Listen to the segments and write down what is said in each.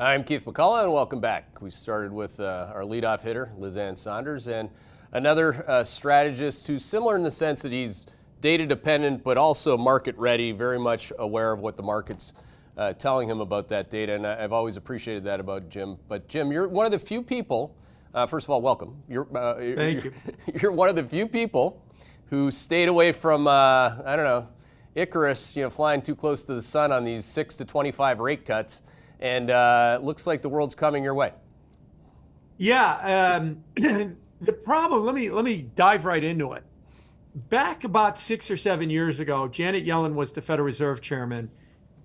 I'm Keith McCullough, and welcome back. We started with our leadoff hitter, Lizanne Saunders, and another strategist who's similar in the sense that he's data dependent, but also market ready, very much aware of what the market's telling him about that data. And I've always appreciated that about Jim. But Jim, you're one of the few people, first of all, welcome. Thank you. You're one of the few people who stayed away from, Icarus, flying too close to the sun on these 6 to 25 rate cuts. And looks like the world's coming your way. Yeah, the problem, let me dive right into it. Back about 6 or 7 years ago, Janet Yellen was the Federal Reserve Chairman,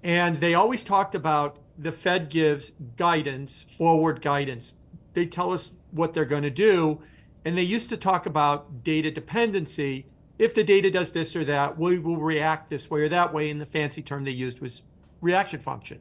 and they always talked about the Fed gives guidance, forward guidance. They tell us what they're going to do, and they used to talk about data dependency. If the data does this or that, we will react this way or that way, and the fancy term they used was reaction function.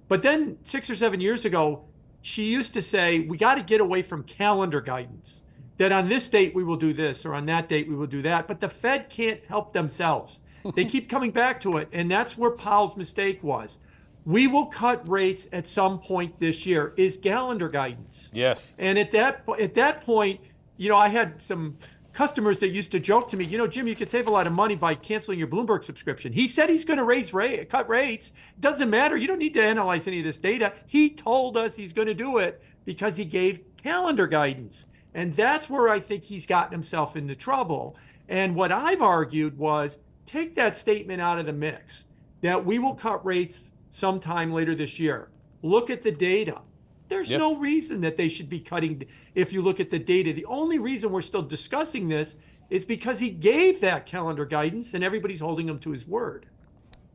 But then 6 or 7 years ago, she used to say, we got to get away from calendar guidance, that on this date we will do this, or on that date we will do that. But the Fed can't help themselves. They keep coming back to it, and that's where Powell's mistake was. We will cut rates at some point this year, is calendar guidance. Yes. And at that point, I had some customers that used to joke to me, Jim, you could save a lot of money by canceling your Bloomberg subscription. He said he's going to cut rates. Doesn't matter. You don't need to analyze any of this data. He told us he's going to do it because he gave calendar guidance. And that's where I think he's gotten himself into trouble. And what I've argued was take that statement out of the mix, that we will cut rates sometime later this year. Look at the data. There's no reason that they should be cutting if you look at the data. The only reason we're still discussing this is because he gave that calendar guidance and everybody's holding him to his word.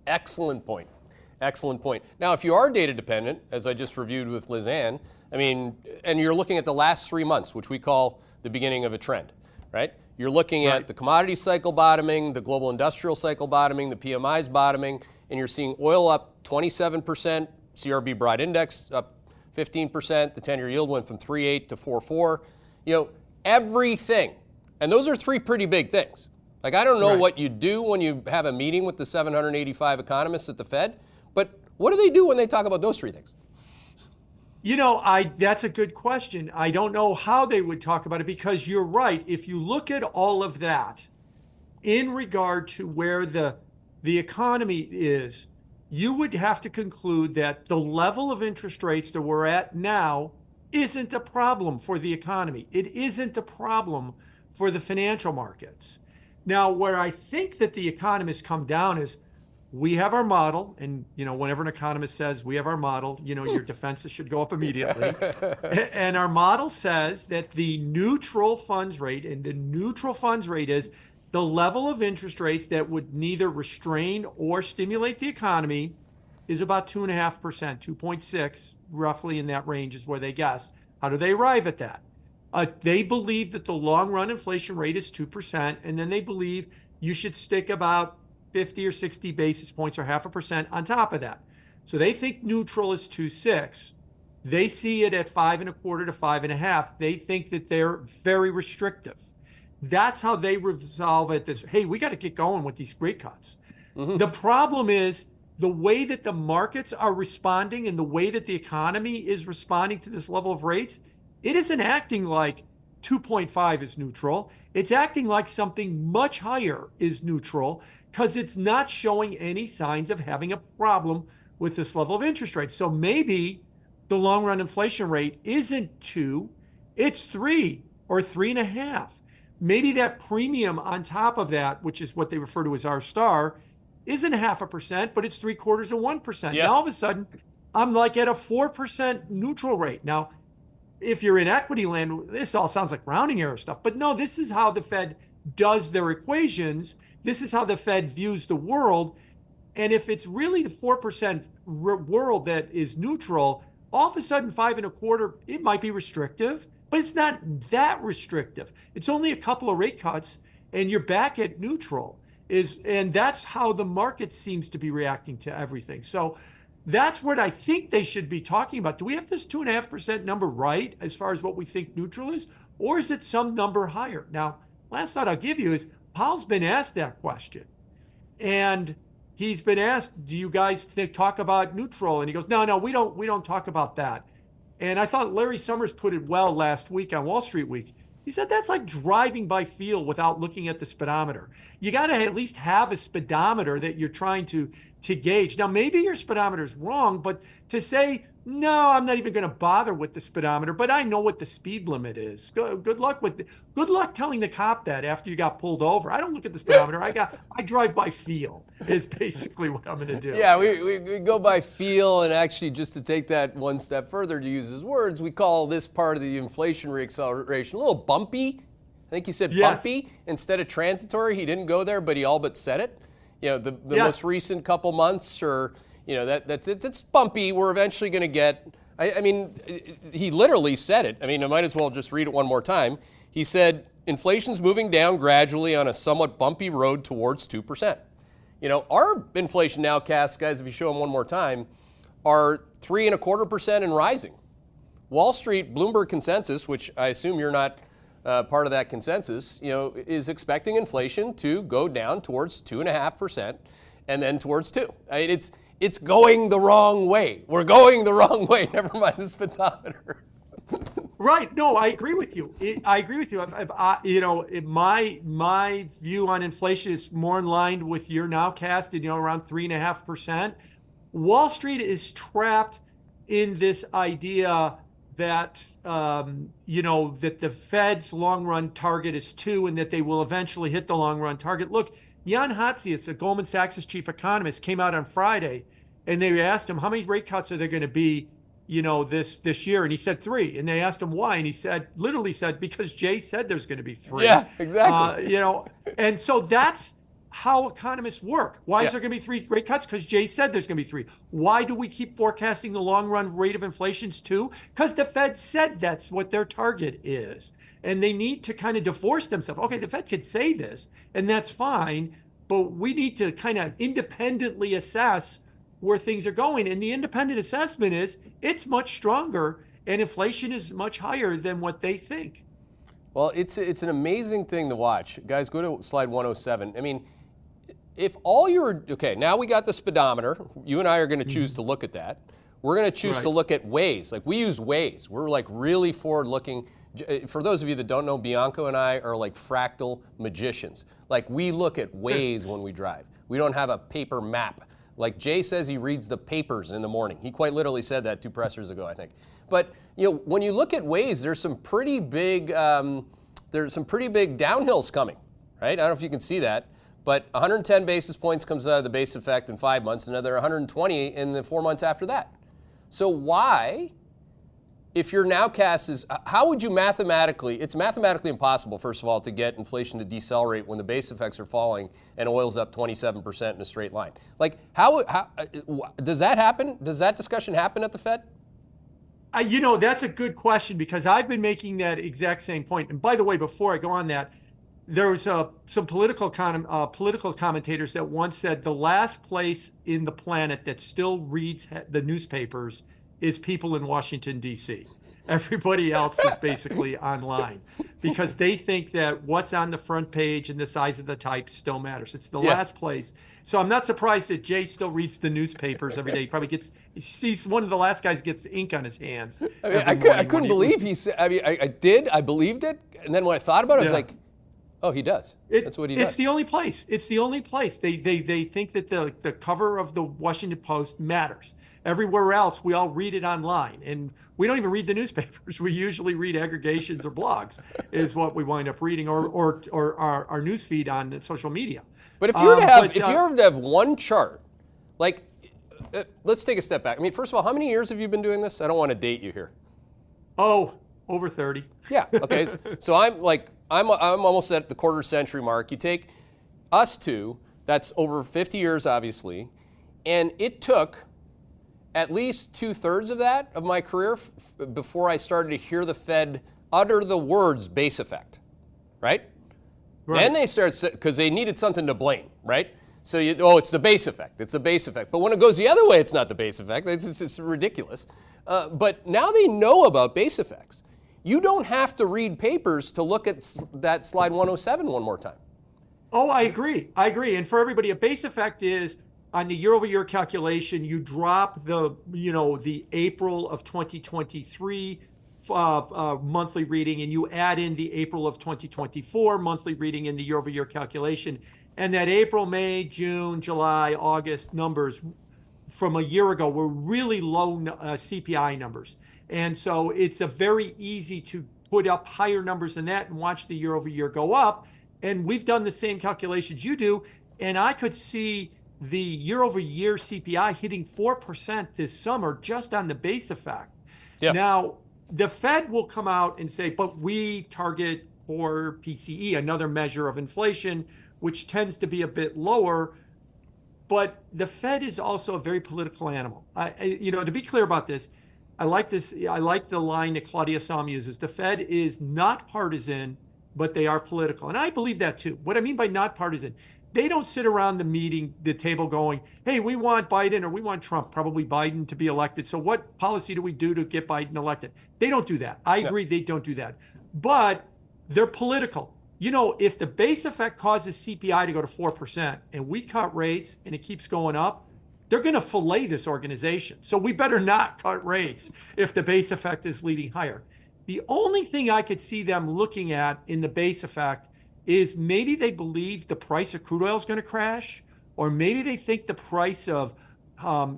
Excellent point. Excellent point. Now, if you are data dependent, as I just reviewed with Lizanne, and you're looking at the last 3 months, which we call the beginning of a trend, right? You're looking at the commodity cycle bottoming, the global industrial cycle bottoming, the PMIs bottoming, and you're seeing oil up 27%, CRB broad index up 15%, the 10-year yield went from 3.8 to 4.4. Everything. And those are three pretty big things. Like, I don't know what you do when you have a meeting with the 785 economists at the Fed, but what do they do when they talk about those three things? That's a good question. I don't know how they would talk about it because you're right. If you look at all of that in regard to where the economy is, you would have to conclude that the level of interest rates that we're at now isn't a problem for the economy. It isn't a problem for the financial markets. Now, where I think that the economists come down is we have our model, and whenever an economist says we have our model, your defenses should go up immediately. And our model says that the neutral funds rate, and the neutral funds rate is the level of interest rates that would neither restrain or stimulate the economy, is about 2.5%, 2.6, roughly in that range is where they guess. How do they arrive at that? They believe that the long run inflation rate is 2%, and then they believe you should stick about 50 or 60 basis points or 0.5% on top of that. So they think neutral is 2.6. They see it at 5.25 to 5.5. They think that they're very restrictive. That's how they resolve it. Hey, we got to get going with these rate cuts. Mm-hmm. The problem is the way that the markets are responding and the way that the economy is responding to this level of rates, it isn't acting like 2.5 is neutral. It's acting like something much higher is neutral because it's not showing any signs of having a problem with this level of interest rate. So maybe the long run inflation rate isn't 2, it's 3 or 3.5. Maybe that premium on top of that, which is what they refer to as R star, isn't 0.5%, but it's 0.75 of 1%. Yeah. Now all of a sudden, I'm like at a 4% neutral rate. Now, if you're in equity land, this all sounds like rounding error stuff. But no, this is how the Fed does their equations. This is how the Fed views the world. And if it's really the 4% world that is neutral, all of a sudden 5.25, it might be restrictive. But it's not that restrictive. It's only a couple of rate cuts, and you're back at neutral. And that's how the market seems to be reacting to everything. So that's what I think they should be talking about. Do we have this 2.5% number right as far as what we think neutral is? Or is it some number higher? Now, last thought I'll give you is Powell's been asked that question. And he's been asked, do you guys talk about neutral? And he goes, no, we don't talk about that. And I thought Larry Summers put it well last week on Wall Street Week. He said that's like driving by feel without looking at the speedometer. You got to at least have a speedometer that you're trying to gauge. Now, maybe your speedometer is wrong, but to say, no, I'm not even going to bother with the speedometer, but I know what the speed limit is. Good luck telling the cop that after you got pulled over. I don't look at the speedometer. I drive by feel is basically what I'm going to do. Yeah, we go by feel, and actually just to take that one step further, to use his words, we call this part of the inflation reacceleration a little bumpy. I think he said bumpy instead of transitory. He didn't go there, but he all but said it. The most recent couple months, or it's bumpy. We're eventually going to get. I mean, he literally said it. I mean, I might as well just read it one more time. He said, inflation's moving down gradually on a somewhat bumpy road towards 2%. Our inflation nowcasts, guys, if you show them one more time, are 3.25% and rising. Wall Street, Bloomberg consensus, which I assume you're not part of that consensus, is expecting inflation to go down towards 2.5% and then towards 2%. I mean, it's going the wrong way. We're going the wrong way. Never mind the speedometer. Right. No, I agree with you. I agree with you. My view on inflation is more in line with your nowcast, around 3.5%. Wall Street is trapped in this idea that that the Fed's long-run target is 2 and that they will eventually hit the long-run target. Look, Jan Hatzius, a Goldman Sachs' chief economist, came out on Friday, and they asked him how many rate cuts are there going to be, this year, and he said 3. And they asked him why, and he literally said because Jay said there's going to be 3. Yeah, exactly. And so that's how economists work. Why is there going to be 3 rate cuts? Because Jay said there's going to be 3. Why do we keep forecasting the long-run rate of inflation's 2? Because the Fed said that's what their target is. And they need to kind of divorce themselves. Okay, the Fed could say this, and that's fine, but we need to kind of independently assess where things are going. And the independent assessment is it's much stronger, and inflation is much higher than what they think. Well, it's an amazing thing to watch. Guys, go to slide 107. I mean, if all okay, now we got the speedometer. You and I are going to choose to look at that. We're going to choose to look at Waze. Like, we use Waze. We're like really forward-looking. For those of you that don't know, Bianco and I are like fractal magicians. Like, we look at Waze when we drive. We don't have a paper map. Like Jay says, he reads the papers in the morning. He quite literally said that 2 pressers ago, I think. But when you look at Waze, there's some pretty big downhills coming, right? I don't know if you can see that, but 110 basis points comes out of the base effect in 5 months, another 120 in the 4 months after that. So why, if your nowcast is, how would you it's mathematically impossible, first of all, to get inflation to decelerate when the base effects are falling and oil's up 27% in a straight line. Like, how does that happen? Does that discussion happen at the Fed? That's a good question, because I've been making that exact same point. And by the way, before I go on that, there was some political commentators that once said the last place in the planet that still reads the newspapers is people in Washington, D.C. Everybody else is basically online, because they think that what's on the front page and the size of the type still matters. It's the last place. So I'm not surprised that Jay still reads the newspapers every day. He probably sees one of the last guys gets ink on his hands. I couldn't believe he said, I believed it. And then when I thought about it, I was like, oh, he does. That's what he does. It's the only place. It's the only place. They think that the cover of the Washington Post matters. Everywhere else, we all read it online. And we don't even read the newspapers. We usually read aggregations or blogs is what we wind up reading, or our news feed on social media. But if you were to have one chart, like, let's take a step back. I mean, first of all, how many years have you been doing this? I don't want to date you here. Oh, over 30. Yeah. Okay. So I'm almost at the quarter century mark. You take us two, that's over 50 years, obviously, and it took at least 2/3 of that of my career before I started to hear the Fed utter the words base effect, right? Then they started, because they needed something to blame, right? So it's the base effect. It's the base effect. But when it goes the other way, it's not the base effect. It's ridiculous. But now they know about base effects. You don't have to read papers to look at that slide 107 one more time. Oh, I agree. And for everybody, a base effect is on the year-over-year calculation, you drop the April of 2023 monthly reading, and you add in the April of 2024 monthly reading in the year-over-year calculation. And that April, May, June, July, August numbers from a year ago were really low CPI numbers. And so it's a very easy to put up higher numbers than that and watch the year-over-year go up. And we've done the same calculations you do. And I could see the year-over-year CPI hitting 4% this summer just on the base effect. Yep. Now, the Fed will come out and say, but we target core PCE, another measure of inflation, which tends to be a bit lower. But the Fed is also a very political animal. To be clear about this, I like the line that Claudia Sahm uses. The Fed is not partisan, but they are political. And I believe that too. What I mean by not partisan, they don't sit around the table going, hey, we want Biden or we want Trump, probably Biden, to be elected. So what policy do we do to get Biden elected? They don't do that. I agree, they don't do that. But they're political. If the base effect causes CPI to go to 4% and we cut rates and it keeps going up, they're going to fillet this organization. So we better not cut rates if the base effect is leading higher. The only thing I could see them looking at in the base effect is maybe they believe the price of crude oil is going to crash, or maybe they think the price of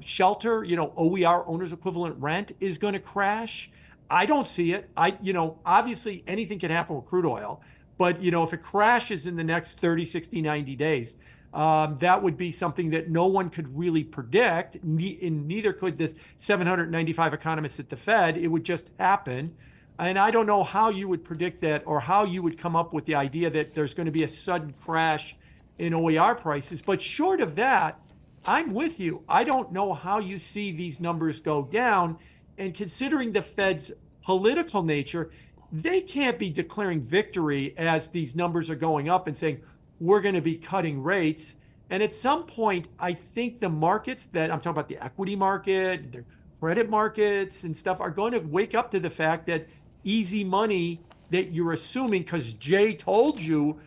shelter, OER, owner's equivalent rent, is going to crash. I don't see it. Obviously anything can happen with crude oil, but if it crashes in the next 30, 60, 90 days, that would be something that no one could really predict, and neither could this 795 economists at the Fed. It would just happen. And I don't know how you would predict that, or how you would come up with the idea that there's going to be a sudden crash in OER prices. But short of that, I'm with you. I don't know how you see these numbers go down. And considering the Fed's political nature, they can't be declaring victory as these numbers are going up and saying, we're going to be cutting rates. And at some point, I think the markets that I'm talking about, the equity market, the credit markets and stuff, are going to wake up to the fact that easy money that you're assuming because Jay told you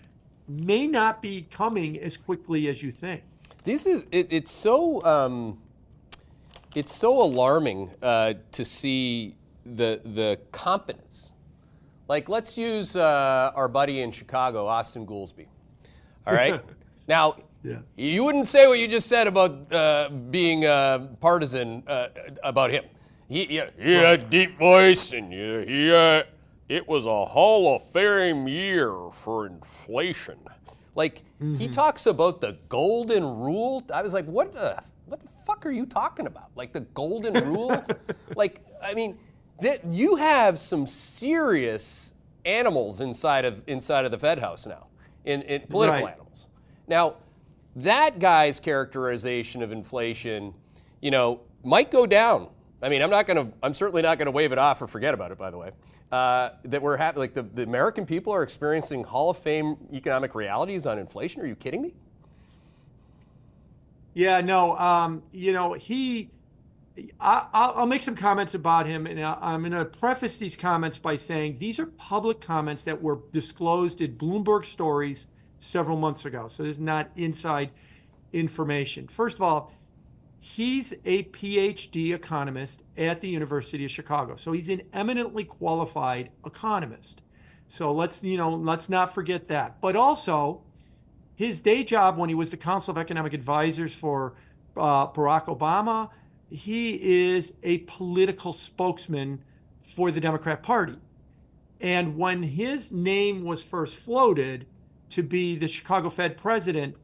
may not be coming as quickly as you think. It's so alarming to see the competence. Like, let's use our buddy in Chicago, Austin Goolsbee. All right. Now, you wouldn't say what you just said about being partisan about him. He had a deep voice, and it was a Hall of Fame year for inflation. Like, he talks about the golden rule. I was like, what the fuck are you talking about? Like, the golden rule? Like, I mean, you have some serious animals inside of the Fed house now, in political animals. Now, that guy's characterization of inflation, might go down. I mean, I'm certainly not gonna wave it off or forget about it, by the way. That we're having, like, the American people are experiencing Hall of Fame economic realities on inflation. Are you kidding me? Yeah, no, I'll make some comments about him, and I'm going to preface these comments by saying these are public comments that were disclosed in Bloomberg Stories several months ago. So this is not inside information. First of all, he's a PhD economist at the University of Chicago. So he's an eminently qualified economist. So let's not forget that. But also, his day job when he was the Council of Economic Advisors for Barack Obama, he is a political spokesman for the Democrat Party. And when his name was first floated to be the Chicago Fed president,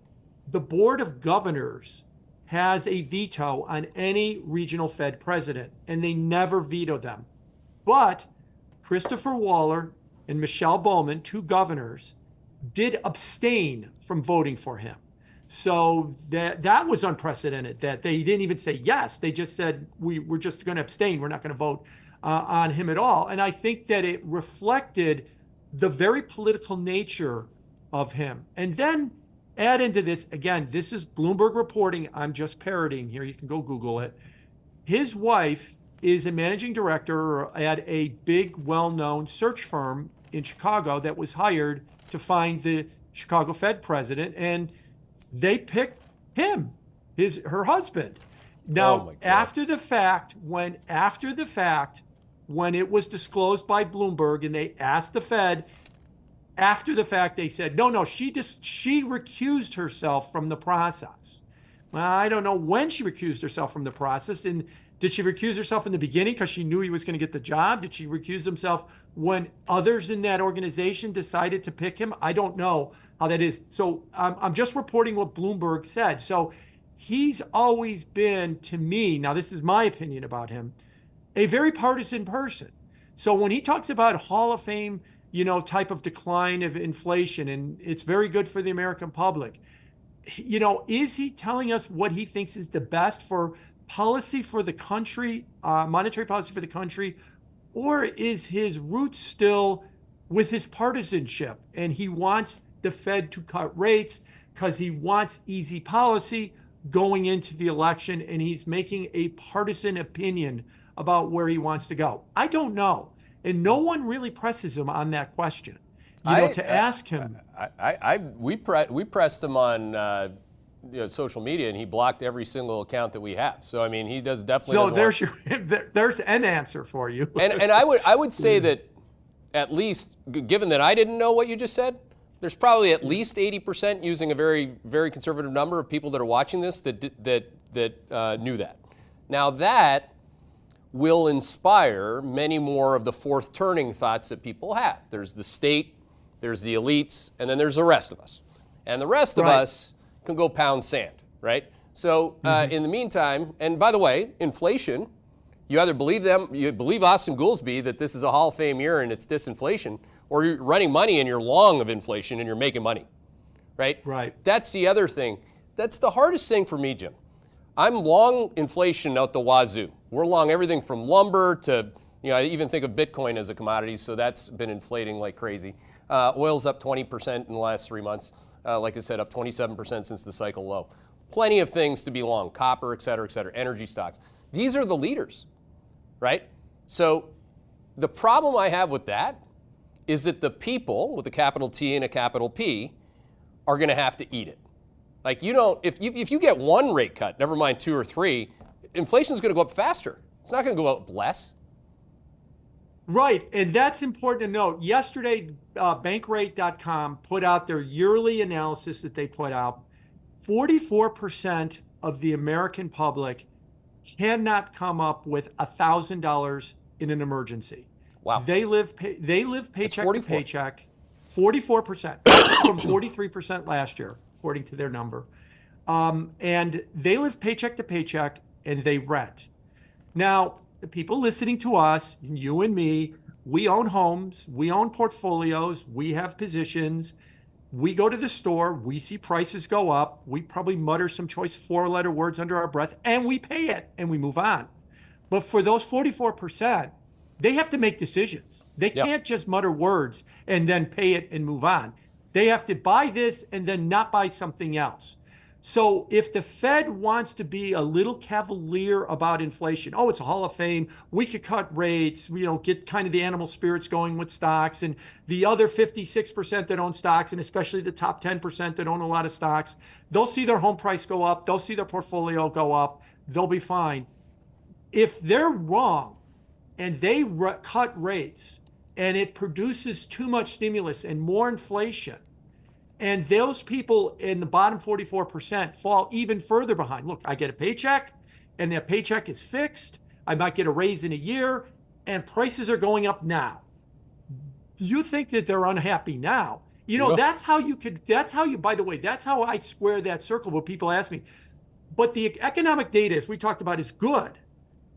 the Board of Governors has a veto on any regional Fed president, and they never veto them. But Christopher Waller and Michelle Bowman, two governors, did abstain from voting for him. So that was unprecedented, that they didn't even say yes. They just said, we're just going to abstain. We're not going to vote on him at all. And I think that it reflected the very political nature of him. And then add into this, again, this is Bloomberg reporting. I'm just parroting here. You can go Google it. His wife is a managing director at a big, well-known search firm in Chicago that was hired to find the Chicago Fed president. And they picked him. her husband. Oh Now, my God. after the fact, when it was disclosed by Bloomberg and they asked the Fed, after the fact, they said, no, she recused herself from the process. Well, I don't know when she recused herself from the process. And did she recuse herself in the beginning because she knew he was going to get the job? Did she recuse himself when others in that organization decided to pick him? I don't know how that is. So I'm just reporting what Bloomberg said. So he's always been, to me, now this is my opinion about him, a very partisan person. So when he talks about Hall of Fame, type of decline of inflation, and it's very good for the American public, is he telling us what he thinks is the best for policy for the country, monetary policy for the country, or is his roots still with his partisanship and he wants the Fed to cut rates because he wants easy policy going into the election and he's making a partisan opinion about where he wants to go? I don't know. And no one really presses him on that question, to ask him. We pressed him on social media, and he blocked every single account that we have. So I mean, he does definitely. So there's an answer for you. And I would say that at least, given that I didn't know what you just said, there's probably at least 80%, using a very, very conservative number of people that are watching this that knew that. Now that will inspire many more of the fourth turning thoughts that people have. There's the state, there's the elites, and then there's the rest of us. And the rest of us can go pound sand, right? So in the meantime, and by the way, inflation, you either believe us and Goolsbee that this is a Hall of Fame year and it's disinflation, or you're running money and you're long of inflation and you're making money, right? Right. That's the other thing. That's the hardest thing for me, Jim. I'm long inflation out the wazoo. We're long everything from lumber to, I even think of Bitcoin as a commodity, so that's been inflating like crazy. Oil's up 20% in the last 3 months. Like I said, up 27% since the cycle low. Plenty of things to be long, copper, et cetera, energy stocks. These are the leaders, right? So the problem I have with that is that the people with a capital T and a capital P are going to have to eat it. Like if you get one rate cut, never mind 2 or 3, inflation is going to go up faster. It's not going to go up less. Right, and that's important to note. Yesterday, bankrate.com put out their yearly analysis that they put out. 44% of the American public cannot come up with $1,000 in an emergency. Wow. They live paycheck to paycheck. 44%, from 43% last year, according to their number. And they live paycheck to paycheck, and they rent. Now, the people listening to us, you and me, we own homes, we own portfolios, we have positions. We go to the store, we see prices go up, we probably mutter some choice 4-letter words under our breath, and we pay it, and we move on. But for those 44%, they have to make decisions. They can't just mutter words and then pay it and move on. They have to buy this and then not buy something else. So if the Fed wants to be a little cavalier about inflation, it's a Hall of Fame, we could cut rates, get kind of the animal spirits going with stocks, and the other 56% that own stocks, and especially the top 10% that own a lot of stocks, they'll see their home price go up, they'll see their portfolio go up, they'll be fine. If they're wrong and they cut rates and it produces too much stimulus and more inflation, and those people in the bottom 44% fall even further behind. Look, I get a paycheck, and that paycheck is fixed. I might get a raise in a year, and prices are going up now. You think that they're unhappy now. That's how by the way, that's how I square that circle when people ask me. But the economic data, as we talked about, is good.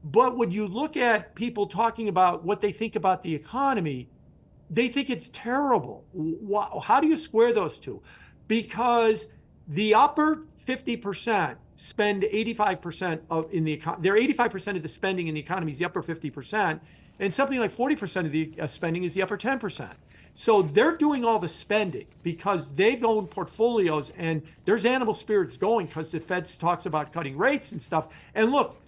But when you look at people talking about what they think about the economy, they think it's terrible. How do you square those two? Because the upper 50% spend 85% in the economy. They're 85% of the spending in the economy is the upper 50%, and something like 40% of the spending is the upper 10%. So they're doing all the spending because they've owned portfolios, and there's animal spirits going because the Fed talks about cutting rates and stuff. And look,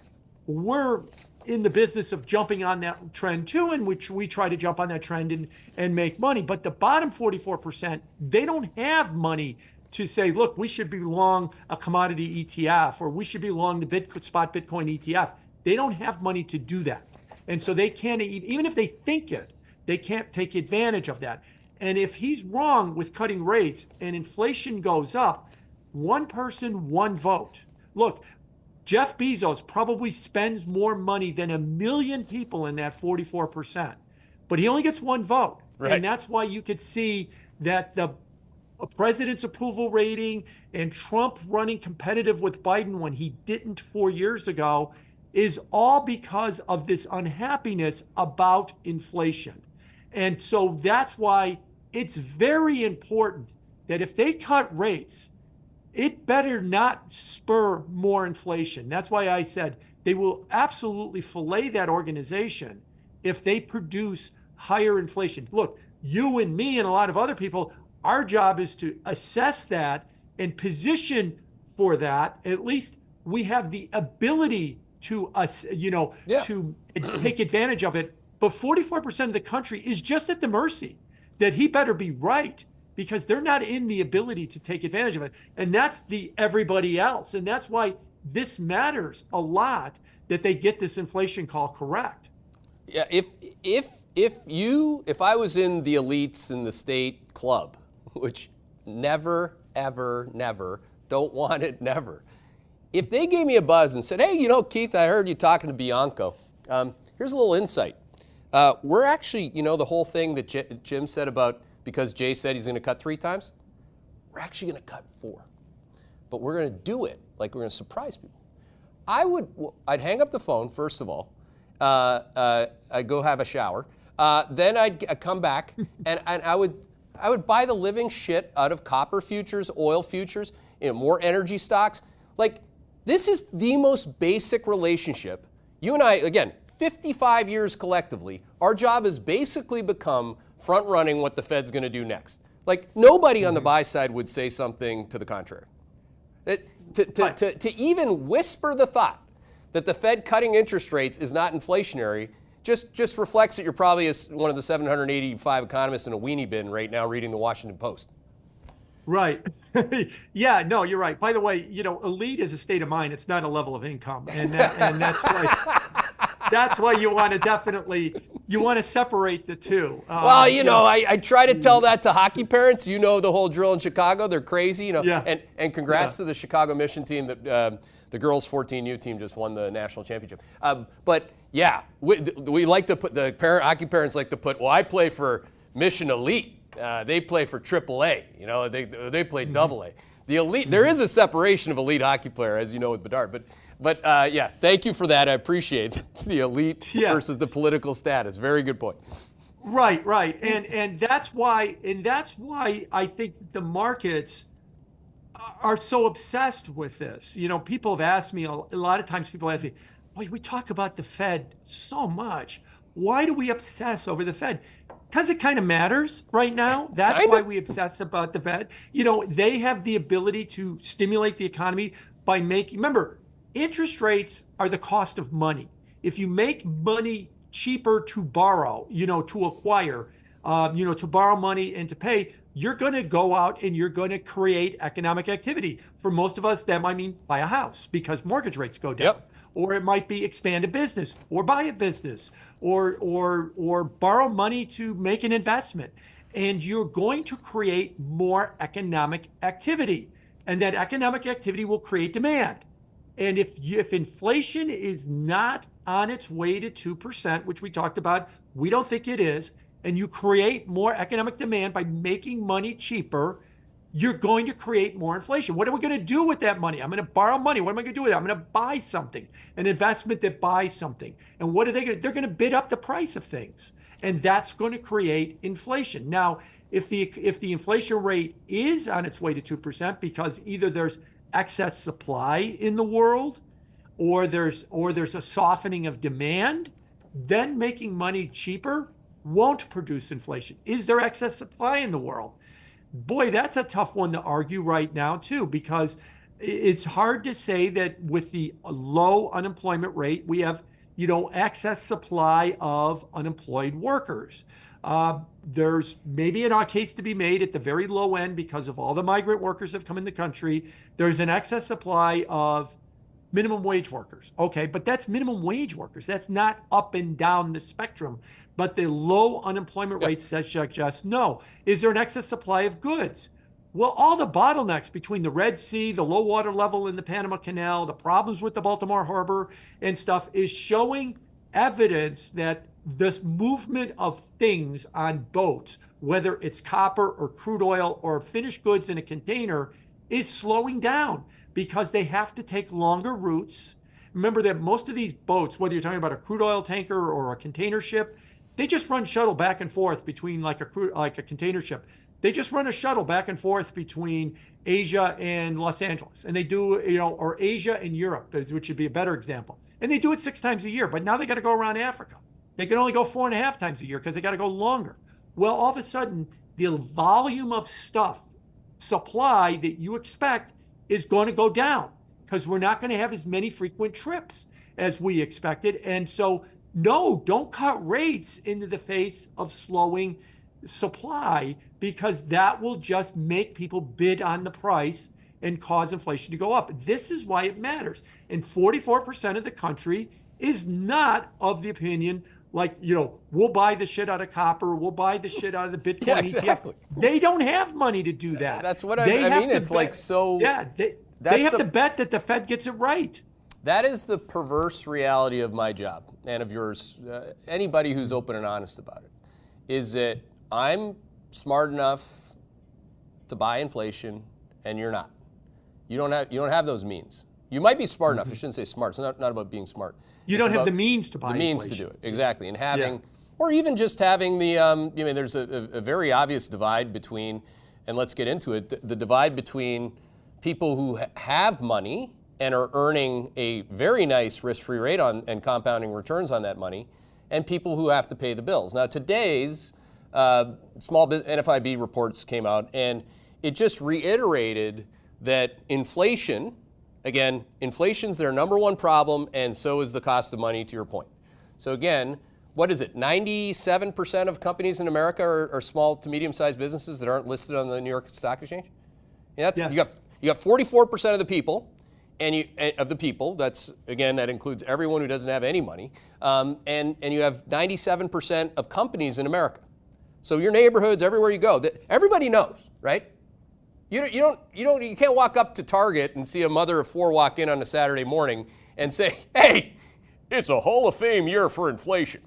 we're in the business of jumping on that trend too, in which we try to jump on that trend and make money. But the bottom 44%, they don't have money to say, look, we should be long a commodity ETF, or we should be long the spot Bitcoin ETF. They don't have money to do that. And so they can't, even if they think it, they can't take advantage of that. And if he's wrong with cutting rates and inflation goes up, one person, one vote. Look, Jeff Bezos probably spends more money than 1 million people in that 44%, but he only gets one vote. Right. And that's why you could see that the president's approval rating and Trump running competitive with Biden when he didn't 4 years ago is all because of this unhappiness about inflation. And so that's why it's very important that if they cut rates, it better not spur more inflation. That's why I said they will absolutely fillet that organization if they produce higher inflation. Look, you and me and a lot of other people, our job is to assess that and position for that. At least we have the ability to to take advantage of it. But 44% of the country is just at the mercy that he better be right, because they're not in the ability to take advantage of it. And that's the everybody else. And that's why this matters a lot that they get this inflation call correct. Yeah, if I was in the elites in the state club, which never, ever, never, don't want it, never. If they gave me a buzz and said, hey, Keith, I heard you talking to Bianco. Here's a little insight. We're actually, the whole thing that Jim said about, because Jay said he's going to cut 3 times, we're actually going to cut 4. But we're going to do it like we're going to surprise people. I'd hang up the phone, first of all. I'd go have a shower. Then I'd come back and I would buy the living shit out of copper futures, oil futures, more energy stocks. Like, this is the most basic relationship. You and I, again, 55 years collectively, our job has basically become front-running what the Fed's going to do next. Like, nobody on the buy side would say something to the contrary. To even whisper the thought that the Fed cutting interest rates is not inflationary just reflects that you're probably one of the 785 economists in a weenie bin right now reading the Washington Post. Right. Yeah, no, you're right. By the way, elite is a state of mind. It's not a level of income. And that's why you want to separate the two. Well, I try to tell that to hockey parents. The whole drill in Chicago, they're crazy, Yeah. And congrats to the Chicago Mission team that the girls 14U team just won the national championship. But yeah, we like to put, hockey parents like to put, well, I play for Mission Elite. They play for AAA. They play AA. The elite, there is a separation of elite hockey player, as you know with Bedard. But yeah, thank you for that. I appreciate the elite versus the political status. Very good point. Right. And that's why I think the markets are so obsessed with this. People have asked me, a lot of times people ask me, boy, we talk about the Fed so much. Why do we obsess over the Fed? Because it kind of matters right now. That's why we obsess about the Fed. They have the ability to stimulate the economy by remember, interest rates are the cost of money. If you make money cheaper to borrow, to acquire, to borrow money and to pay, you're going to go out and you're going to create economic activity. For most of us, that might mean buy a house because mortgage rates go down. Yep. Or it might be expand a business or buy a business or borrow money to make an investment. And you're going to create more economic activity. And that economic activity will create demand. And if inflation is not on its way to 2%, which we talked about, we don't think it is, and you create more economic demand by making money cheaper, you're going to create more inflation. What are we going to do with that money? I'm going to borrow money. What am I going to do with it? I'm going to buy something, an investment that buys something. And what are they going to do? They're going to bid up the price of things. And that's going to create inflation. Now, if the inflation rate is on its way to 2% because either there's excess supply in the world or there's a softening of demand, then making money cheaper won't produce inflation. Is there excess supply in the world? Boy, that's a tough one to argue right now, too, because it's hard to say that with the low unemployment rate, we have, excess supply of unemployed workers. There's maybe an case to be made at the very low end because of all the migrant workers that have come in the country. There's an excess supply of minimum wage workers. Okay, but that's minimum wage workers. That's not up and down the spectrum. But the low unemployment rate suggests no. Is there an excess supply of goods? Well, all the bottlenecks between the Red Sea, the low water level in the Panama Canal, the problems with the Baltimore Harbor and stuff is showing evidence that this movement of things on boats, whether it's copper or crude oil or finished goods in a container, is slowing down because they have to take longer routes. Remember that most of these boats, whether you're talking about a crude oil tanker or a container ship, they just run shuttle back and forth between like a container ship. They just run a shuttle back and forth between Asia and Los Angeles. And they do, or Asia and Europe, which would be a better example. And they do it 6 times a year, but now they got to go around Africa. They can only go 4.5 times a year because they got to go longer. Well, all of a sudden, the volume of supply that you expect is going to go down because we're not going to have as many frequent trips as we expected. And so, no, don't cut rates into the face of slowing supply because that will just make people bid on the price and cause inflation to go up. This is why it matters. And 44% of the country is not of the opinion like, we'll buy the shit out of copper, we'll buy the shit out of the Bitcoin Yeah, exactly. ETF. They don't have money to do that. That's what I mean. It's like so. Yeah, they have to bet that the Fed gets it right. That is the perverse reality of my job and of yours. Anybody who's open and honest about it is that I'm smart enough to buy inflation, and you're not. You don't have those means. You might be smart enough. I shouldn't say smart. It's not about being smart. You don't have the means to buy the means inflation. to do it, exactly. And having, or even just having the, there's a very obvious divide between, and let's get into it, the divide between people who have money and are earning a very nice risk-free rate on and compounding returns on that money, and people who have to pay the bills. Now, today's small NFIB reports came out, and it just reiterated that inflation, again, inflation's their number one problem, and so is the cost of money, to your point. So again, what is it? 97% of companies in America are small to medium-sized businesses that aren't listed on the New York Stock Exchange. And that's, yes. You got 44% of the people, that's, again, that includes everyone who doesn't have any money, and you have 97% of companies in America. So your neighborhoods, everywhere you go, everybody knows, right? You can't walk up to Target and see a mother of 4 walk in on a Saturday morning and say, "Hey, it's a Hall of Fame year for inflation."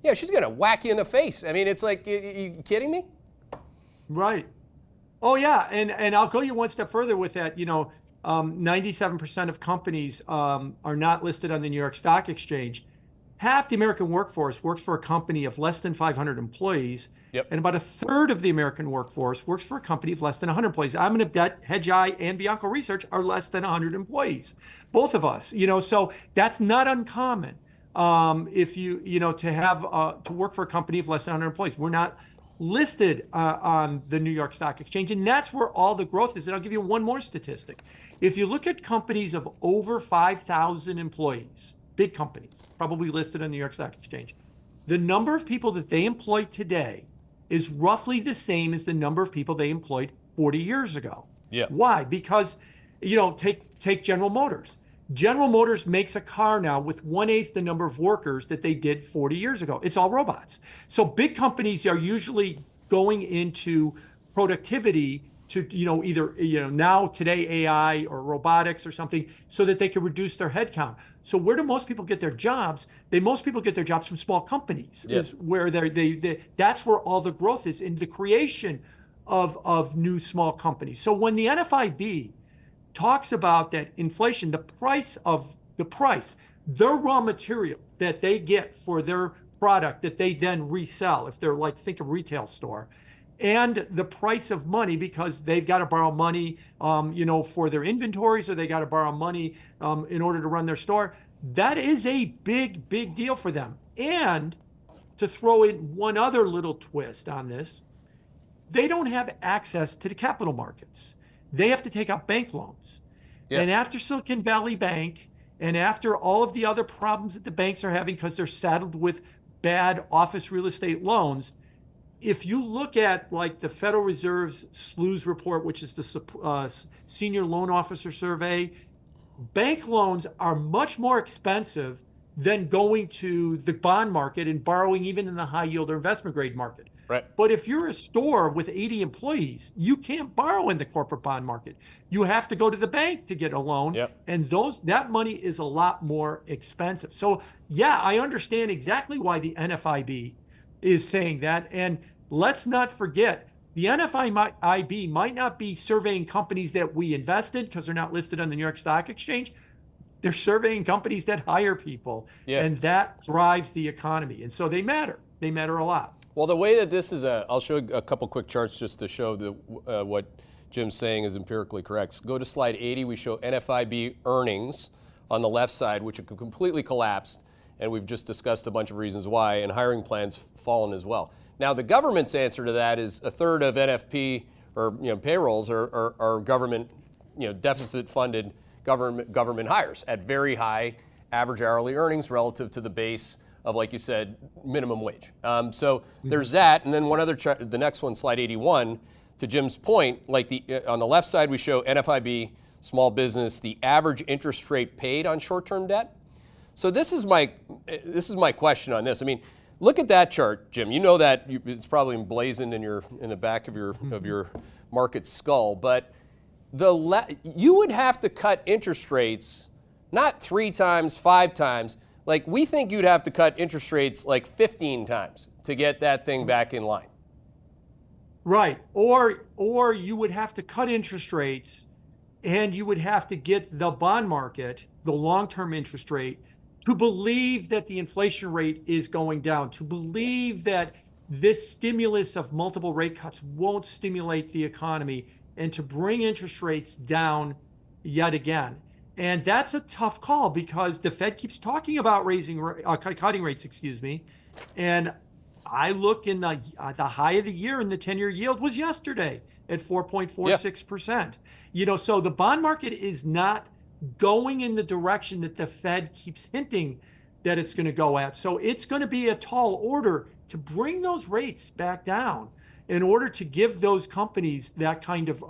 Yeah, she's gonna whack you in the face. I mean, it's like, you kidding me? Right. Oh yeah, and I'll go you one step further with that. 97% of companies are not listed on the New York Stock Exchange. Half the American workforce works for a company of less than 500 employees. Yep. And about a third of the American workforce works for a company of less than 100 employees. I'm going to bet Hedgeye and Bianco Research are less than 100 employees. Both of us, so that's not uncommon. If to work for a company of less than 100 employees, we're not listed on the New York Stock Exchange, and that's where all the growth is. And I'll give you one more statistic. If you look at companies of over 5,000 employees, big companies, probably listed on the New York Stock Exchange, the number of people that they employ today is roughly the same as the number of people they employed 40 years ago. Yeah. Why? Because, take General Motors. General Motors makes a car now with 1/8 the number of workers that they did 40 years ago. It's all robots. So big companies are usually going into productivity to, either, now today AI or robotics or something so that they can reduce their headcount. So where do most people get their jobs? Most people get their jobs from small companies. Yeah. Is where that's where all the growth is in the creation of new small companies. So when the NFIB talks about that inflation, their raw material that they get for their product that they then resell, if they're like, think of retail store, and the price of money because they've got to borrow money, for their inventories, or they got to borrow money in order to run their store. That is a big, big deal for them. And to throw in one other little twist on this, they don't have access to the capital markets. They have to take out bank loans. Yes. And after Silicon Valley Bank, and after all of the other problems that the banks are having because they're saddled with bad office real estate loans, if you look at like the Federal Reserve's SLOOS report, which is the Senior Loan Officer Survey, bank loans are much more expensive than going to the bond market and borrowing even in the high yield or investment grade market. Right. But if you're a store with 80 employees, you can't borrow in the corporate bond market. You have to go to the bank to get a loan, and that money is a lot more expensive. So yeah, I understand exactly why the NFIB is saying that. And let's not forget, the NFIB might not be surveying companies that we invest in because they're not listed on the New York Stock Exchange. They're surveying companies that hire people, and that drives the economy. And so they matter. They matter a lot. Well, the way that this is, I'll show a couple quick charts just to show what Jim's saying is empirically correct. So go to slide 80. We show NFIB earnings on the left side, which have completely collapsed, and we've just discussed a bunch of reasons why, and hiring plans fallen as well. Now, the government's answer to that is a third of NFP or payrolls are government, deficit-funded government hires at very high average hourly earnings relative to the base of, like you said, minimum wage. So there's that, and then one other chart, the next one, slide 81, to Jim's point, like on the left side we show NFIB, small business, the average interest rate paid on short-term debt. So this is my question on this. I mean, look at that chart, Jim. You know that it's probably emblazoned in the back of your market skull, but you would have to cut interest rates not 3 times, 5 times. Like, we think you'd have to cut interest rates like 15 times to get that thing back in line. Right. Or you would have to cut interest rates, and you would have to get the bond market, the long-term interest rate, to believe that the inflation rate is going down, to believe that this stimulus of multiple rate cuts won't stimulate the economy, and to bring interest rates down yet again. And that's a tough call because the Fed keeps talking about cutting rates, And I look in the high of the year, and the 10-year yield was yesterday at 4.46%. So the bond market is not going in the direction that the Fed keeps hinting that it's going to go at. So it's going to be a tall order to bring those rates back down in order to give those companies that kind of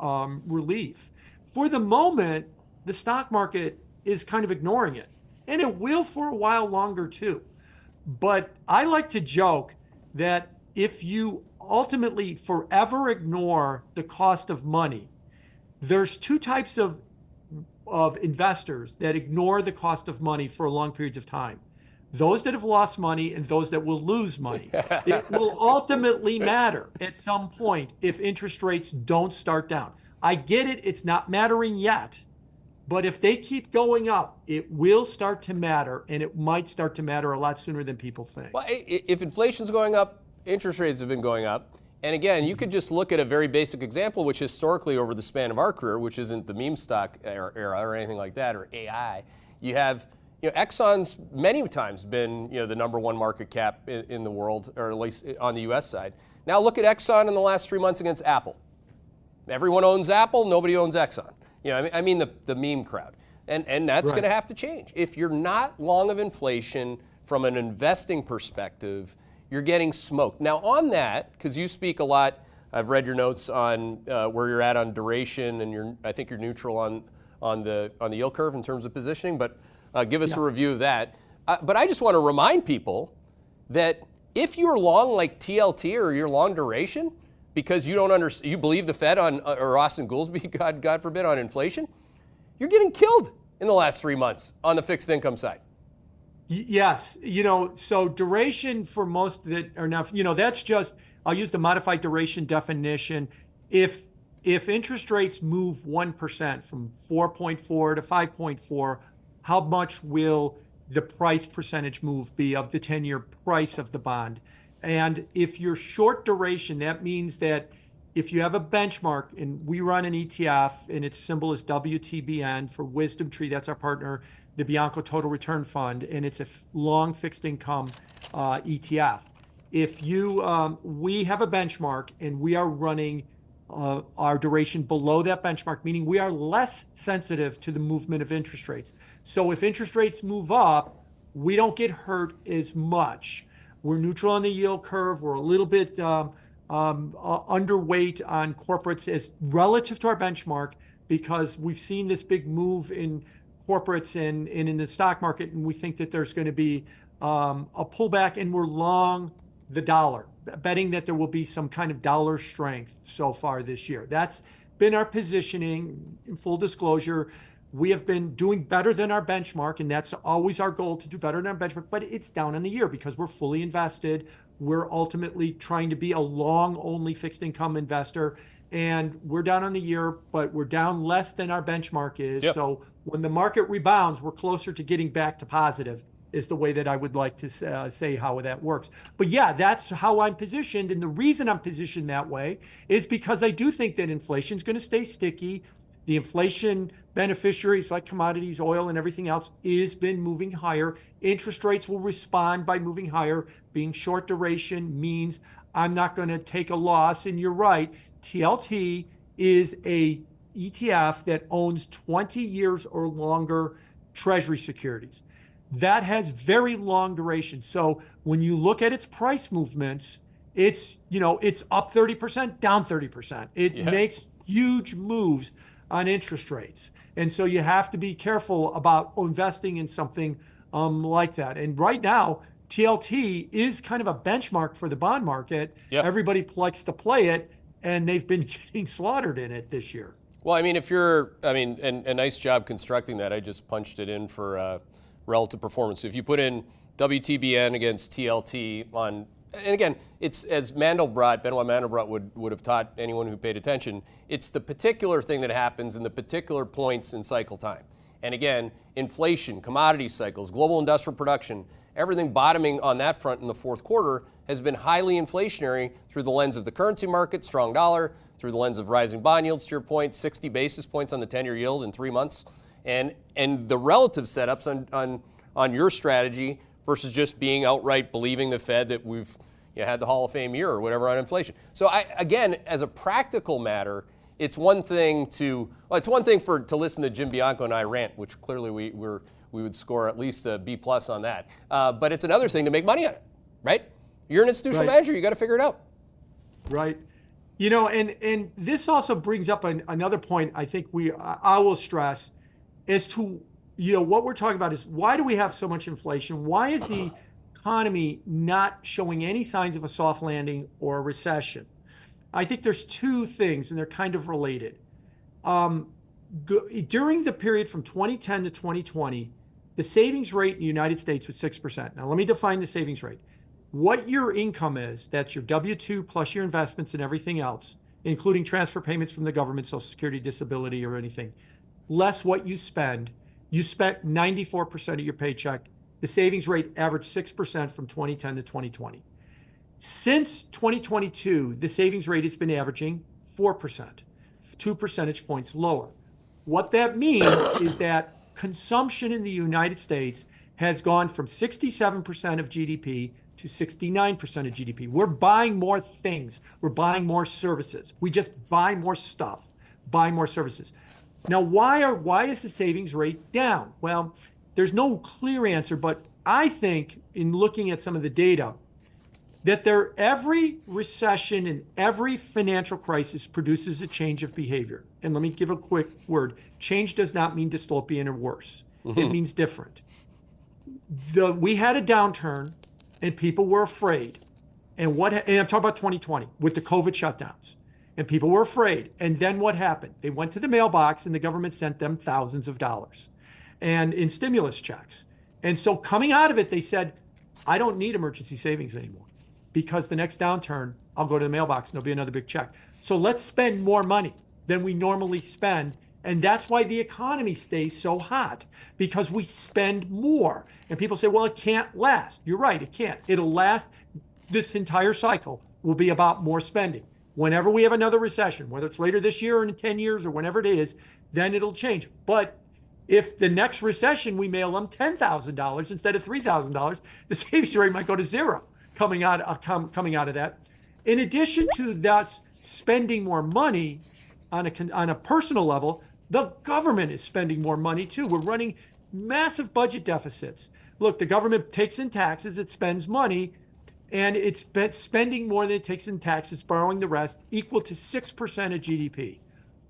relief. For the moment, the stock market is kind of ignoring it, and it will for a while longer too. But I like to joke that if you ultimately forever ignore the cost of money, there's 2 types of investors that ignore the cost of money for long periods of time. Those that have lost money and those that will lose money. It will ultimately matter at some point if interest rates don't start down. I get it, it's not mattering yet. But if they keep going up, it will start to matter, and it might start to matter a lot sooner than people think. Well, if inflation's going up, interest rates have been going up. And again, you could just look at a very basic example, which historically over the span of our career, which isn't the meme stock era or anything like that, or AI, you have, Exxon's many times been, the number 1 market cap in the world, or at least on the US side. Now look at Exxon in the last 3 months against Apple. Everyone owns Apple, nobody owns Exxon. I mean the meme crowd. And that's going to have to change. If you're not long of inflation from an investing perspective, you're getting smoked. Now on that, because you speak a lot, I've read your notes on where you're at on duration, and I think you're neutral on the yield curve in terms of positioning, but give us a review of that. But I just want to remind people that if you're long like TLT or you're long duration, because you believe the Fed or Austin Goolsbee, God forbid, on inflation, you're getting killed in the last 3 months on the fixed income side. Yes, so duration for most that are not, that's just, I'll use the modified duration definition. If interest rates move 1% from 4.4 to 5.4, how much will the price percentage move be of the 10-year price of the bond? And if you're short duration, that means that if you have a benchmark, and we run an ETF, and its symbol is WTBN for Wisdom Tree, that's our partner, the Bianco Total Return Fund, and it's a long fixed income ETF. If we have a benchmark, and we are running our duration below that benchmark, meaning we are less sensitive to the movement of interest rates. So if interest rates move up, we don't get hurt as much. We're neutral on the yield curve. We're a little bit underweight on corporates as relative to our benchmark because we've seen this big move in corporates and in the stock market, and we think that there's going to be a pullback, and we're long the dollar, betting that there will be some kind of dollar strength so far this year. That's been our positioning. In full disclosure, we have been doing better than our benchmark, and that's always our goal, to do better than our benchmark, but it's down on the year because we're fully invested. We're ultimately trying to be a long-only fixed income investor, and we're down on the year, but we're down less than our benchmark is. Yep. So when the market rebounds, we're closer to getting back to positive, is the way that I would like to say how that works. But yeah, that's how I'm positioned. And the reason I'm positioned that way is because I do think that inflation is going to stay sticky. The inflation beneficiaries like commodities, oil, and everything else has been moving higher. Interest rates will respond by moving higher. Being short duration means I'm not going to take a loss. And you're right, TLT is a ETF that owns 20 years or longer Treasury securities. That has very long duration. So when you look at its price movements, it's up 30%, down 30%. It makes huge moves on interest rates. And so you have to be careful about investing in something like that. And right now, TLT is kind of a benchmark for the bond market. Yep. Everybody likes to play it, and they've been getting slaughtered in it this year. Well, I mean, and a nice job constructing that. I just punched it in for relative performance. So if you put in WTBN against TLT on, and again, it's as Benoit Mandelbrot would have taught anyone who paid attention, it's the particular thing that happens in the particular points in cycle time. And again, inflation, commodity cycles, global industrial production, everything bottoming on that front in the fourth quarter has been highly inflationary through the lens of the currency market, strong dollar, through the lens of rising bond yields, to your point, 60 basis points on the 10-year yield in 3 months. And the relative setups on your strategy versus just being outright believing the Fed that we've had the Hall of Fame year or whatever on inflation. So again, as a practical matter, it's one thing to listen to Jim Bianco and I rant, which clearly we would score at least a B+ on that. But it's another thing to make money on it, right? You're an institutional manager, you got to figure it out. Right. And this also brings up another point I think I will stress as to, what we're talking about is why do we have so much inflation? Why is the economy not showing any signs of a soft landing or a recession? I think there's two things, and they're kind of related. During the period from 2010 to 2020, the savings rate in the United States was 6%. Now, let me define the savings rate. What your income is, that's your W-2 plus your investments and everything else, including transfer payments from the government, Social Security, disability, or anything, less what you spent 94% of your paycheck. The savings rate averaged 6% from 2010 to 2020. Since 2022, the savings rate has been averaging 4%, 2 percentage points lower. What that means is that consumption in the United States has gone from 67% of GDP to 69% of GDP. We're buying more things. We're buying more services. We just buy more stuff, buy more services. Now, why is the savings rate down? Well, there's no clear answer, but I think in looking at some of the data, that every recession and every financial crisis produces a change of behavior. And let me give a quick word. Change does not mean dystopian or worse. Mm-hmm. It means different. We had a downturn and people were afraid. And I'm talking about 2020 with the COVID shutdowns. And people were afraid. And then what happened? They went to the mailbox and the government sent them thousands of dollars and in stimulus checks. And so coming out of it, they said, I don't need emergency savings anymore because the next downturn, I'll go to the mailbox and there'll be another big check. So let's spend more money than we normally spend. And that's why the economy stays so hot, because we spend more. And people say, well, it can't last. You're right, it can't. It'll last. This entire cycle will be about more spending. Whenever we have another recession, whether it's later this year or in 10 years or whenever it is, then it'll change. But if the next recession we mail them $10,000 instead of $3,000, the savings rate might go to zero coming out of that. In addition to thus spending more money on a personal level, the government is spending more money too. We're running massive budget deficits. Look, the government takes in taxes, it spends money. and it's spending more than it takes in taxes, borrowing the rest, equal to 6% of GDP.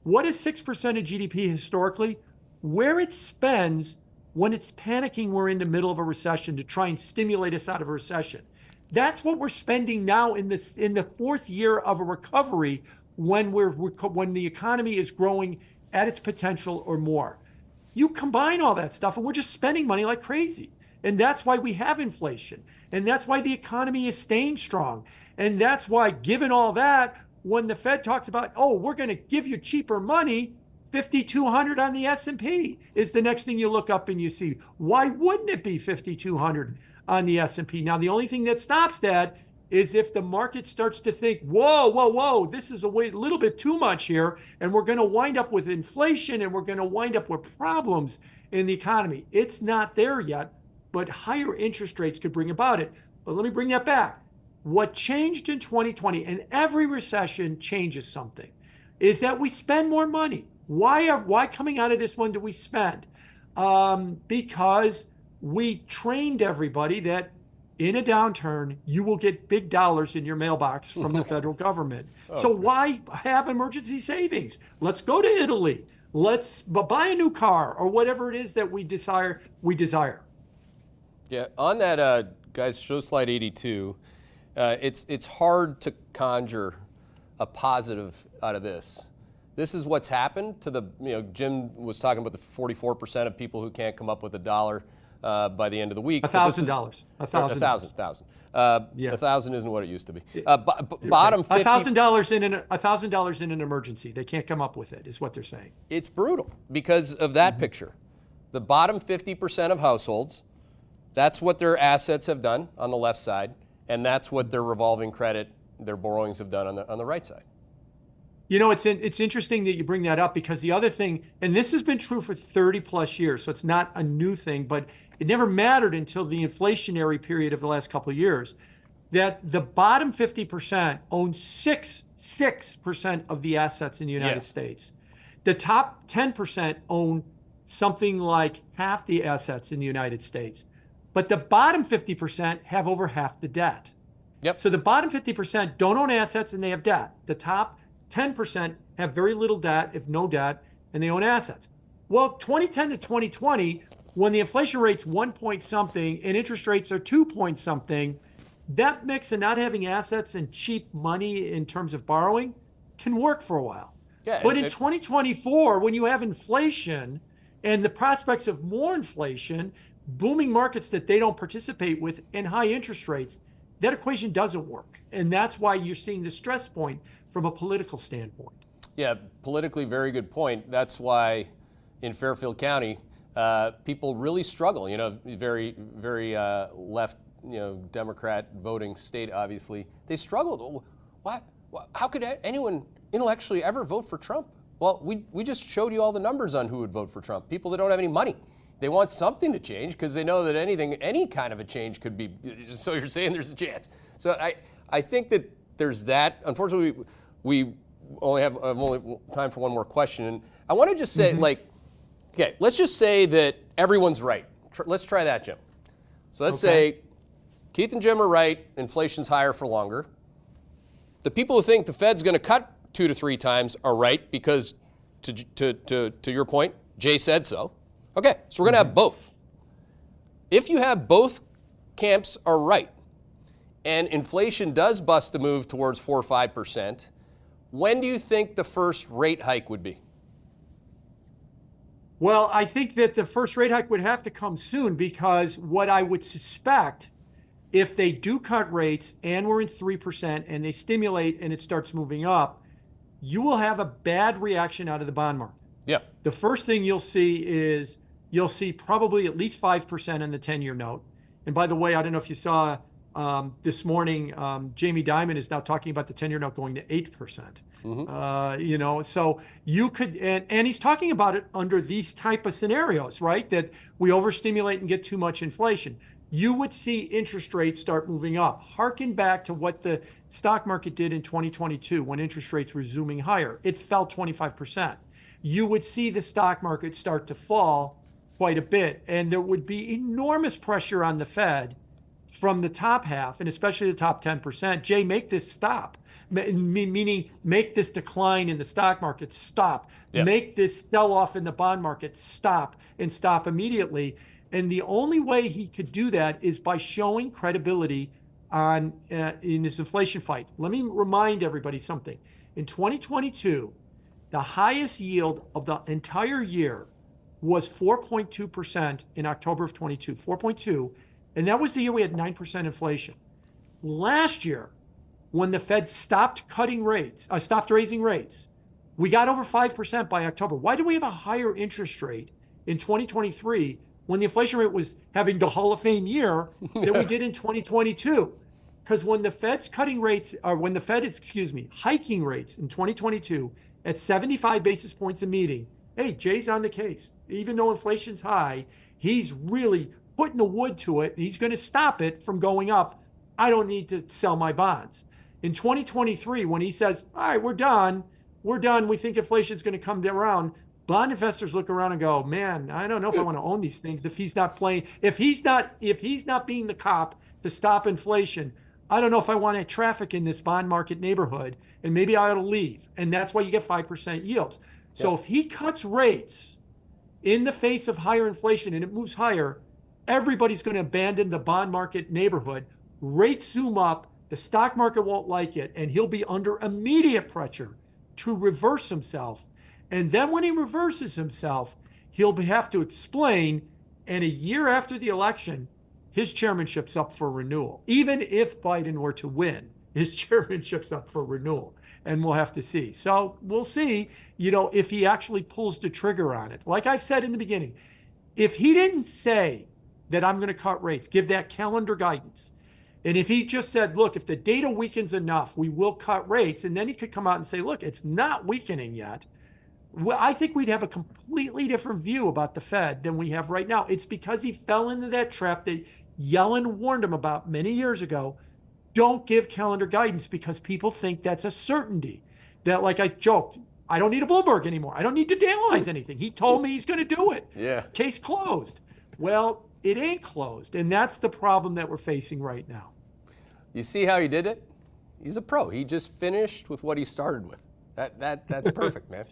What is 6% of GDP historically? Where it spends when it's panicking we're in the middle of a recession to try and stimulate us out of a recession. That's what we're spending now in the fourth year of a recovery when the economy is growing at its potential or more. You combine all that stuff and we're just spending money like crazy. And that's why we have inflation. And that's why the economy is staying strong. And that's why, given all that, when the Fed talks about, oh, we're going to give you cheaper money, 5,200 on the S&P is the next thing you look up and you see. Why wouldn't it be 5,200 on the S&P? Now, the only thing that stops that is if the market starts to think, whoa, this is a little bit too much here, and we're going to wind up with inflation and we're going to wind up with problems in the economy. It's not there yet, but higher interest rates could bring about it. But let me bring that back. What changed in 2020, and every recession changes something, is that we spend more money. Why coming out of this one do we spend? Because we trained everybody that in a downturn, you will get big dollars in your mailbox from the federal government. So why have emergency savings? Let's go to Italy. Let's buy a new car or whatever it is that we desire. Yeah, on that, guys, show slide 82. It's hard to conjure a positive out of this. This is what's happened to Jim was talking about the 44% of people who can't come up with $1 by the end of the week. $1,000. $1,000. Yeah. 1,000 isn't what it used to be. Bottom 50. $1,000 in an emergency. They can't come up with it, is what they're saying. It's brutal because of that picture. The bottom 50% of households, that's what their assets have done on the left side, and that's what their revolving credit, their borrowings have done on the right side. You know, it's interesting that you bring that up, because the other thing, and this has been true for 30 plus years, so it's not a new thing, but it never mattered until the inflationary period of the last couple of years, that the bottom 50% own 6% of the assets in the United States. The top 10% own something like half the assets in the United States. But the bottom 50% have over half the debt. Yep. So the bottom 50% don't own assets and they have debt. The top 10% have very little debt, if no debt, and they own assets. Well, 2010 to 2020, when the inflation rate's 1 point something and interest rates are 2 point something, that mix of not having assets and cheap money in terms of borrowing can work for a while. Yeah, but in 2024, when you have inflation and the prospects of more inflation, booming markets that they don't participate with, and high interest rates, that equation doesn't work. And that's why you're seeing the stress point from a political standpoint. Yeah, politically, very good point. That's why in Fairfield County, people really struggle. Very, very left, Democrat voting state, obviously. They struggled. Why? How could anyone intellectually ever vote for Trump? Well, we just showed you all the numbers on who would vote for Trump. People that don't have any money. They want something to change because they know that any kind of a change could be. So you're saying there's a chance. So I think that there's that. Unfortunately, we only have time for one more question. And I want to just say, okay, let's just say that everyone's right. Let's try that, Jim. So let's say Keith and Jim are right. Inflation's higher for longer. The people who think the Fed's going to cut 2 to 3 times are right because, to your point, Jay said so. Okay, so we're going to have both. If you have both camps are right, and inflation does bust a move towards 4 or 5%, when do you think the first rate hike would be? Well, I think that the first rate hike would have to come soon, because what I would suspect, if they do cut rates and we're in 3% and they stimulate and it starts moving up, you will have a bad reaction out of the bond market. Yeah. The first thing you'll see is you'll see probably at least 5% in the 10-year note. And by the way, I don't know if you saw this morning, Jamie Dimon is now talking about the 10-year note going to 8%. So you could, and he's talking about it under these type of scenarios, right? That we overstimulate and get too much inflation. You would see interest rates start moving up. Harken back to what the stock market did in 2022 when interest rates were zooming higher. It fell 25%. You would see the stock market start to fall quite a bit, and there would be enormous pressure on the Fed from the top half, and especially the top 10%, Jay, make this stop. Meaning make this decline in the stock market stop. Yep. Make this sell-off in the bond market stop, and stop immediately. And the only way he could do that is by showing credibility on in his inflation fight. Let me remind everybody something. In 2022, the highest yield of the entire year was 4.2% in October of 22, 4.2, and that was the year we had 9% inflation. Last year, when the Fed stopped raising rates, we got over 5% by October. Why do we have a higher interest rate in 2023 when the inflation rate was having the Hall of Fame year that we did in 2022? Because when the Fed's cutting rates, or when the Fed is, hiking rates in 2022 at 75 basis points a meeting, hey, Jay's on the case. Even though inflation's high, he's really putting the wood to it. He's going to stop it from going up. I don't need to sell my bonds. In 2023, when he says, all right, we're done, we think inflation's going to come down, bond investors look around and go, man, I don't know if I want to own these things. If he's not being the cop to stop inflation, I don't know if I want to traffic in this bond market neighborhood, and maybe I ought to leave. And that's why you get 5% yields. So if he cuts rates in the face of higher inflation and it moves higher, everybody's going to abandon the bond market neighborhood. Rates zoom up, the stock market won't like it, and he'll be under immediate pressure to reverse himself. And then when he reverses himself, he'll have to explain, and a year after the election, his chairmanship's up for renewal. Even if Biden were to win, his chairmanship's up for renewal, and we'll have to see. So we'll see, if he actually pulls the trigger on it. Like I've said in the beginning, if he didn't say that I'm going to cut rates, give that calendar guidance, and if he just said, look, if the data weakens enough, we will cut rates, and then he could come out and say, look, it's not weakening yet, well, I think we'd have a completely different view about the Fed than we have right now. It's because he fell into that trap that Yellen warned him about many years ago. Don't give calendar guidance, because people think that's a certainty. That, like I joked, I don't need a Bloomberg anymore. I don't need to analyze anything. He told me he's going to do it. Yeah. Case closed. Well, it ain't closed, and that's the problem that we're facing right now. You see how he did it? He's a pro. He just finished with what he started with. That's perfect, man.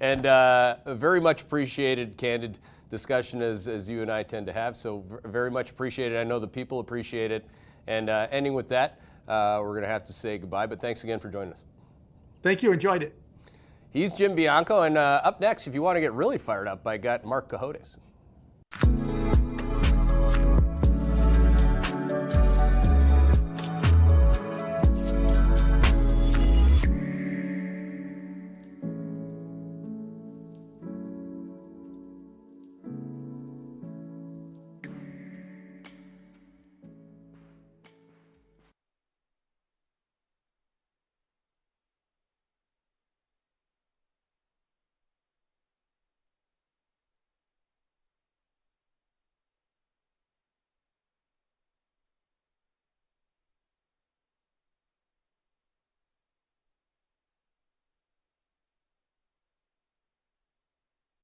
And a very much appreciated, candid discussion as you and I tend to have. So very much appreciated. I know the people appreciate it. And ending with that, we're going to have to say goodbye. But thanks again for joining us. Thank you. Enjoyed it. He's Jim Bianco. And up next, if you want to get really fired up, I got Mark Cohodes.